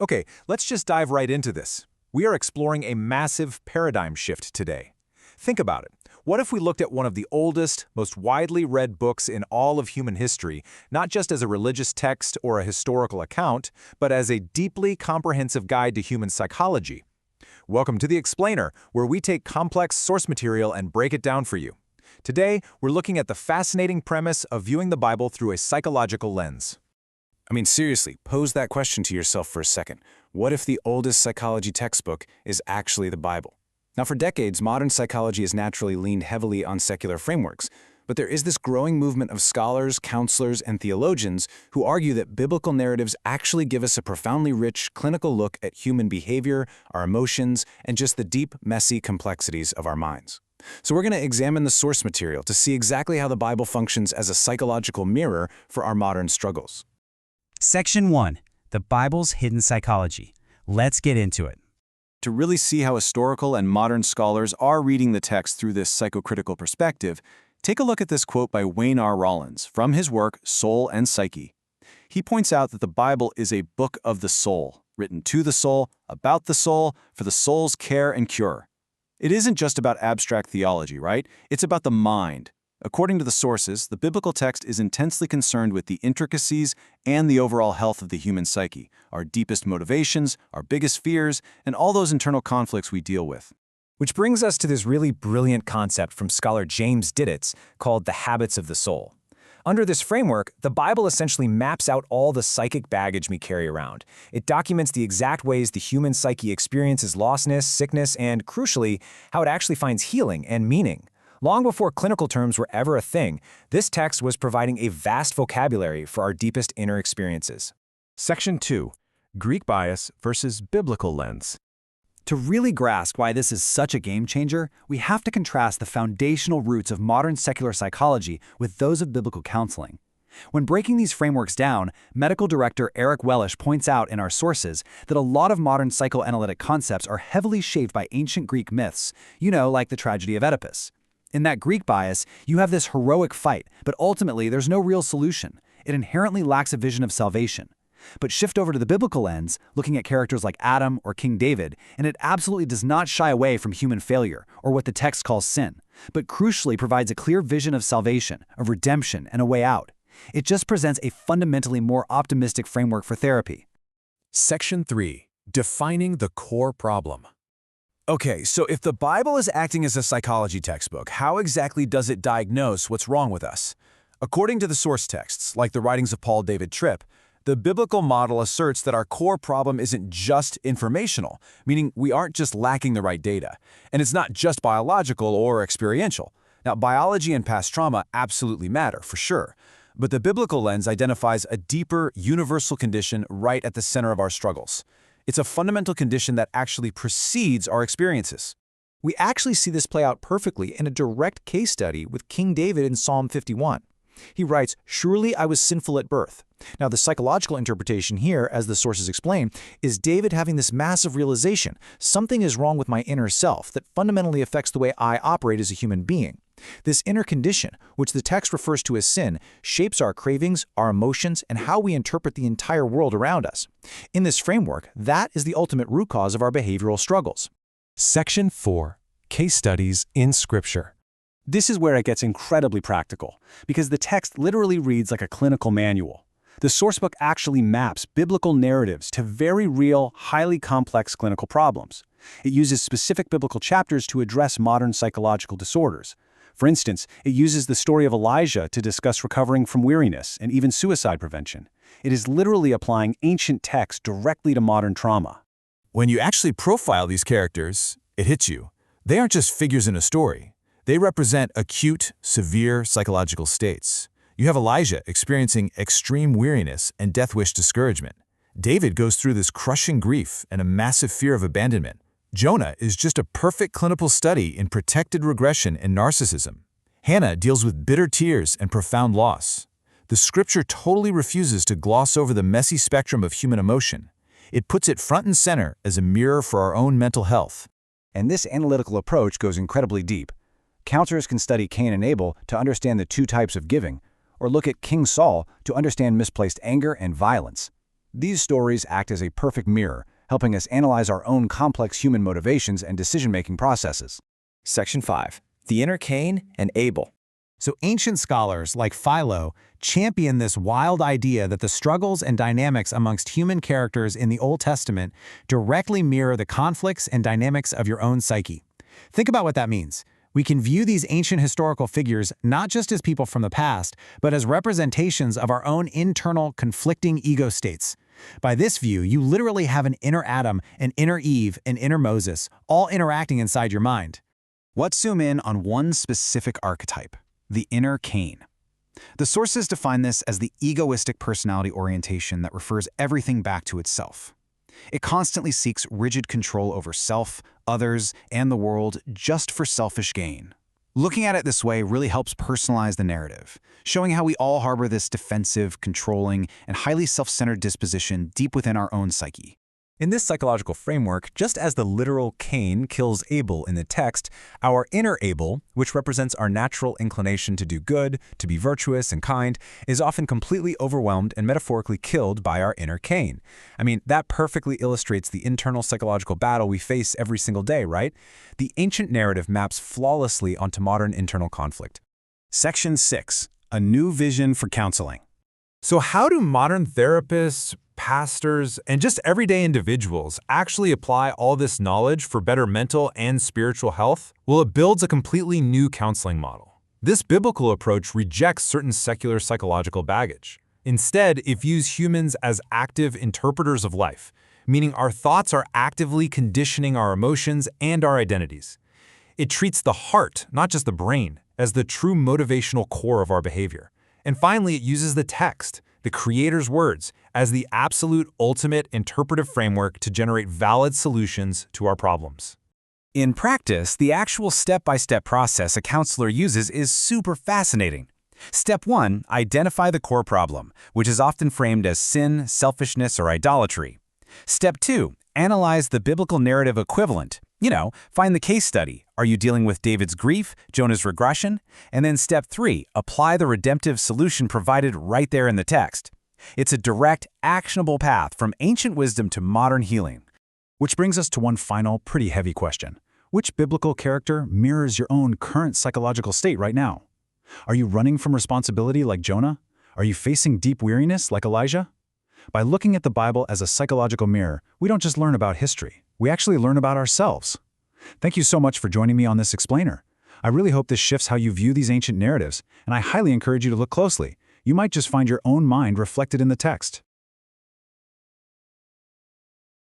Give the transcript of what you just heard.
Okay, let's just dive right into this. We are exploring a massive paradigm shift today. Think about it. What if we looked at one of the oldest, most widely read books in all of human history, not just as a religious text or a historical account, but as a deeply comprehensive guide to human psychology? Welcome to The Explainer, where we take complex source material and break it down for you. Today, we're looking at the fascinating premise of viewing the Bible through a psychological lens. I mean, seriously, pose that question to yourself for a second. What if the oldest psychology textbook is actually the Bible? Now, for decades, modern psychology has naturally leaned heavily on secular frameworks, but there is this growing movement of scholars, counselors, and theologians who argue that biblical narratives actually give us a profoundly rich clinical look at human behavior, our emotions, and just the deep, messy complexities of our minds. So we're going to examine the source material to see exactly how the Bible functions as a psychological mirror for our modern struggles. Section 1. The Bible's Hidden Psychology. Let's get into it. To really see how historical and modern scholars are reading the text through this psychocritical perspective, take a look at this quote by Wayne R. Rollins from his work Soul and Psyche. He points out that the Bible is a book of the soul, written to the soul, about the soul, for the soul's care and cure. It isn't just about abstract theology, right? It's about the mind. According to the sources, the biblical text is intensely concerned with the intricacies and the overall health of the human psyche, our deepest motivations, our biggest fears, and all those internal conflicts we deal with. Which brings us to this really brilliant concept from scholar James Diddits called the habits of the soul. Under this framework, the Bible essentially maps out all the psychic baggage we carry around. It documents the exact ways the human psyche experiences lostness, sickness, and, crucially, how it actually finds healing and meaning. Long before clinical terms were ever a thing, this text was providing a vast vocabulary for our deepest inner experiences. Section 2. Greek bias versus biblical lens. To really grasp why this is such a game changer, we have to contrast the foundational roots of modern secular psychology with those of biblical counseling. When breaking these frameworks down, medical director Eric Wellish points out in our sources that a lot of modern psychoanalytic concepts are heavily shaped by ancient Greek myths, like the tragedy of Oedipus. In that Greek bias, you have this heroic fight, but ultimately there's no real solution. It inherently lacks a vision of salvation. But shift over to the biblical lens, looking at characters like Adam or King David, and it absolutely does not shy away from human failure, or what the text calls sin, but crucially provides a clear vision of salvation, of redemption, and a way out. It just presents a fundamentally more optimistic framework for therapy. Section 3. Defining the core problem. Okay, so if the Bible is acting as a psychology textbook, how exactly does it diagnose what's wrong with us? According to the source texts, like the writings of Paul David Tripp, the biblical model asserts that our core problem isn't just informational, meaning we aren't just lacking the right data, and it's not just biological or experiential. Now, biology and past trauma absolutely matter, for sure, but the biblical lens identifies a deeper, universal condition right at the center of our struggles. It's a fundamental condition that actually precedes our experiences. We actually see this play out perfectly in a direct case study with King David in Psalm 51. He writes, "Surely I was sinful at birth." Now, the psychological interpretation here, as the sources explain, is David having this massive realization, something is wrong with my inner self that fundamentally affects the way I operate as a human being. This inner condition, which the text refers to as sin, shapes our cravings, our emotions, and how we interpret the entire world around us. In this framework, that is the ultimate root cause of our behavioral struggles. Section 4. Case studies in Scripture. This is where it gets incredibly practical, because the text literally reads like a clinical manual. The sourcebook actually maps biblical narratives to very real, highly complex clinical problems. It uses specific biblical chapters to address modern psychological disorders. For instance, it uses the story of Elijah to discuss recovering from weariness and even suicide prevention. It is literally applying ancient text directly to modern trauma. When you actually profile these characters, it hits you. They aren't just figures in a story. They represent acute, severe psychological states. You have Elijah experiencing extreme weariness and death-wish discouragement. David goes through this crushing grief and a massive fear of abandonment. Jonah is just a perfect clinical study in protected regression and narcissism. Hannah deals with bitter tears and profound loss. The Scripture totally refuses to gloss over the messy spectrum of human emotion. It puts it front and center as a mirror for our own mental health. And this analytical approach goes incredibly deep. Counselors can study Cain and Abel to understand the two types of giving, or look at King Saul to understand misplaced anger and violence. These stories act as a perfect mirror, helping us analyze our own complex human motivations and decision-making processes. Section 5. The inner Cain and Abel. So ancient scholars like Philo champion this wild idea that the struggles and dynamics amongst human characters in the Old Testament directly mirror the conflicts and dynamics of your own psyche. Think about what that means. We can view these ancient historical figures not just as people from the past, but as representations of our own internal conflicting ego states. By this view, you literally have an inner Adam, an inner Eve, an inner Moses, all interacting inside your mind. Let's zoom in on one specific archetype, the inner Cain. The sources define this as the egoistic personality orientation that refers everything back to itself. It constantly seeks rigid control over self, others, and the world just for selfish gain. Looking at it this way really helps personalize the narrative, showing how we all harbor this defensive, controlling, and highly self-centered disposition deep within our own psyche. In this psychological framework, just as the literal Cain kills Abel in the text, our inner Abel, which represents our natural inclination to do good, to be virtuous and kind, is often completely overwhelmed and metaphorically killed by our inner Cain. I mean, that perfectly illustrates the internal psychological battle we face every single day, right? The ancient narrative maps flawlessly onto modern internal conflict. Section 6. A new vision for counseling. So how do modern therapists, pastors, and just everyday individuals actually apply all this knowledge for better mental and spiritual health? Well, it builds a completely new counseling model. This biblical approach rejects certain secular psychological baggage. Instead, it views humans as active interpreters of life, meaning our thoughts are actively conditioning our emotions and our identities. It treats the heart, not just the brain, as the true motivational core of our behavior. And finally, it uses the text, the Creator's words, as the absolute ultimate interpretive framework to generate valid solutions to our problems. In practice, the actual step-by-step process a counselor uses is super fascinating. Step 1, identify the core problem, which is often framed as sin, selfishness, or idolatry. Step 2, analyze the biblical narrative equivalent. Find the case study. Are you dealing with David's grief, Jonah's regression? And then step 3, apply the redemptive solution provided right there in the text. It's a direct, actionable path from ancient wisdom to modern healing. Which brings us to one final, pretty heavy question. Which biblical character mirrors your own current psychological state right now? Are you running from responsibility like Jonah? Are you facing deep weariness like Elijah? By looking at the Bible as a psychological mirror, we don't just learn about history. We actually learn about ourselves. Thank you so much for joining me on this explainer. I really hope this shifts how you view these ancient narratives, and I highly encourage you to look closely. You might just find your own mind reflected in the text.